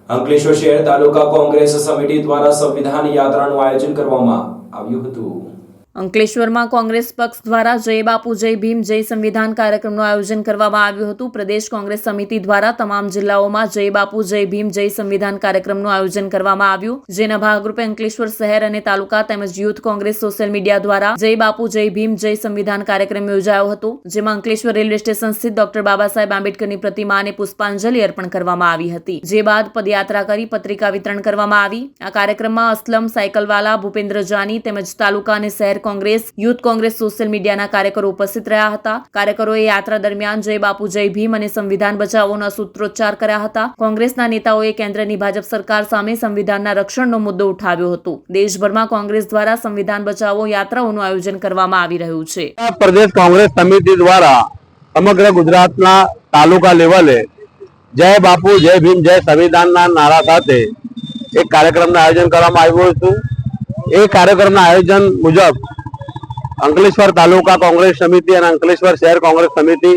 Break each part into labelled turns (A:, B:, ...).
A: અંકલેશ્વર શહેર તાલુકા કોંગ્રેસ સમિતિ દ્વારા સંવિધાન યાત્રાનું આયોજન કરવામાં આવ્યું હતું।
B: અંકલેશ્વરમાં કોંગ્રેસ પક્ષ દ્વારા જય બાપુ જય ભીમ જય સંવિધાન કાર્યક્રમનું આયોજન કરવામાં આવ્યું હતું। પ્રદેશ કોંગ્રેસ સમિતિ દ્વારા તમામ જિલ્લાઓમાં જય બાપુ જય ભીમ જય સંવિધાન કાર્યક્રમનું આયોજન કરવામાં આવ્યું, જેના ભાગરૂપે અંકલેશ્વર શહેર અને તાલુકા તેમજ યુથ કોંગ્રેસ સોશિયલ મીડિયા દ્વારા જય બાપુ જય ભીમ જય સંવિધાન કાર્યક્રમ યોજાયો હતો, જેમાં અંકલેશ્વર રેલવે સ્ટેશન સ્થિત ડોક્ટર બાબા સાહેબ આંબેડકરની પ્રતિમાને પુષ્પાંજલિ અર્પણ કરવામાં આવી હતી, જે બાદ પદયાત્રા કરી પત્રિકા વિતરણ કરવામાં આવી। આ કાર્યક્રમમાં અસલમ સાયકલવાલા, ભૂપેન્દ્ર જાની તેમજ તાલુકા અને શહેર કોંગ્રેસ, યુથ કોંગ્રેસ સોશિયલ મીડિયાના કાર્યકરો ઉપસ્થિત રહ્યા હતા। કાર્યકરોએ યાત્રા દરમિયાન જય બાપુ જય ભીમ અને સંવિધાન બચાવોના સૂત્રોચ્ચાર કર્યા હતા। કોંગ્રેસના નેતાઓએ કેન્દ્રની ભાજપ સરકાર સામે સંવિધાનના રક્ષણનો મુદ્દો ઉઠાવ્યો હતો। દેશભરમાં કોંગ્રેસ દ્વારા સંવિધાન બચાવો યાત્રાઓનું આયોજન કરવામાં આવી રહ્યું છે।
C: પ્રદેશ કોંગ્રેસ સમિતિ દ્વારા સમગ્ર ગુજરાતના તાલુકા લેવલે જય બાપુ જય ભીમ જય સંવિધાનના નારા સાથે એક કાર્યક્રમનું આયોજન કરવામાં આવ્યું હતું। એ કાર્યક્રમના આયોજન મુજબ અંકલેશ્વર તાલુકા કોંગ્રેસ સમિતિ અને અંકલેશ્વર શહેર કોંગ્રેસ સમિતિ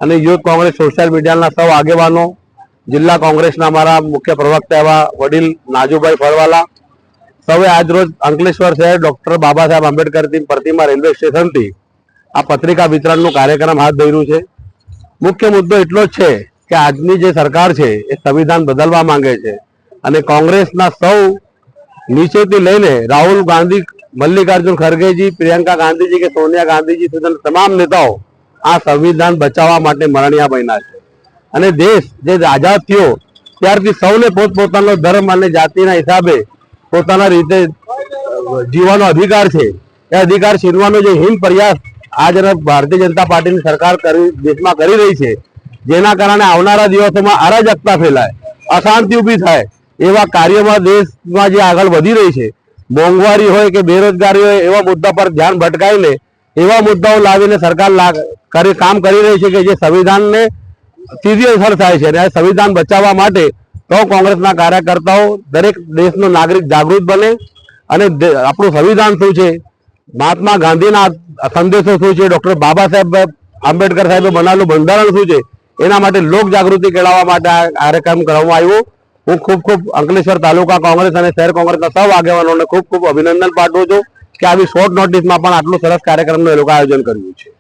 C: અને યુથ કોંગ્રેસ સોશિયલ મીડિયાના સૌ આગેવાનો, જિલ્લા કોંગ્રેસના અમારા મુખ્ય પ્રવક્તા એવા વડીલ નાજુભાઈ ફળવાલા સૌએ આજરોજ અંકલેશ્વર શહેર ડોક્ટર બાબા સાહેબ આંબેડકરની પ્રતિમા રેલવે સ્ટેશનથી આ પત્રિકા વિતરણનું કાર્યક્રમ હાથ ધર્યું છે। મુખ્ય મુદ્દો એટલો જ છે કે આજની જે સરકાર છે એ સંવિધાન બદલવા માંગે છે અને કોંગ્રેસના સૌ નીચેથી લઈને રાહુલ ગાંધી, મલ્લિકાર્જુન ખરગેજી, પ્રિયંકા ગાંધીજી કે સોનિયા ગાંધીજી સુધી તમામ નેતાઓ આ સંવિધાન બચાવવા માટે મરણિયા બન્યા છે અને દેશ જે આઝાદ થયો ત્યારથી સૌને પોતપોતાનો ધર્મ અને જાતિના હિસાબે પોતાના રીતે જીવવાનો અધિકાર છે। એ અધિકાર છીનવાનો જે હીન પ્રયાસ આજના ભારતીય જનતા પાર્ટીની સરકાર દેશમાં કરી રહી છે, જેના કારણે આવનારા દિવસોમાં અરાજકતા ફેલાય, અશાંતિ ઊભી થાય એવા કાર્યમાં દેશમાં જે આગળ વધી રહી છે, મોંઘવારી હોય કે બેરોજગારી હોય એવા મુદ્દા પર ધ્યાન ભટકાઈને એવા મુદ્દાઓ લાવીને સરકાર કામ કરી રહી છે કે જે સંવિધાનને સીધી અસર થાય છે। અને સંવિધાન બચાવવા માટે સૌ કોંગ્રેસના કાર્યકર્તાઓ, દરેક દેશનો નાગરિક જાગૃત બને અને આપણું સંવિધાન શું છે, મહાત્મા ગાંધીના સંદેશો શું છે, ડોક્ટર બાબા સાહેબ આંબેડકર સાહેબે બનાવેલું બંધારણ શું છે, એના માટે લોક જાગૃતિ કેળવવા માટે આ કાર્યક્રમ કરવામાં આવ્યો। હું ખૂબ અંકલેશ્વર તાલુકા કોંગ્રેસ અને શહેર કોંગ્રેસના સૌ આગેવાનોને ખૂબ અભિનંદન પાઠવું છું કે આવી શોર્ટ નોટિસમાં પણ આટલું સરસ કાર્યક્રમનું એ લોકો આયોજન કર્યું છે।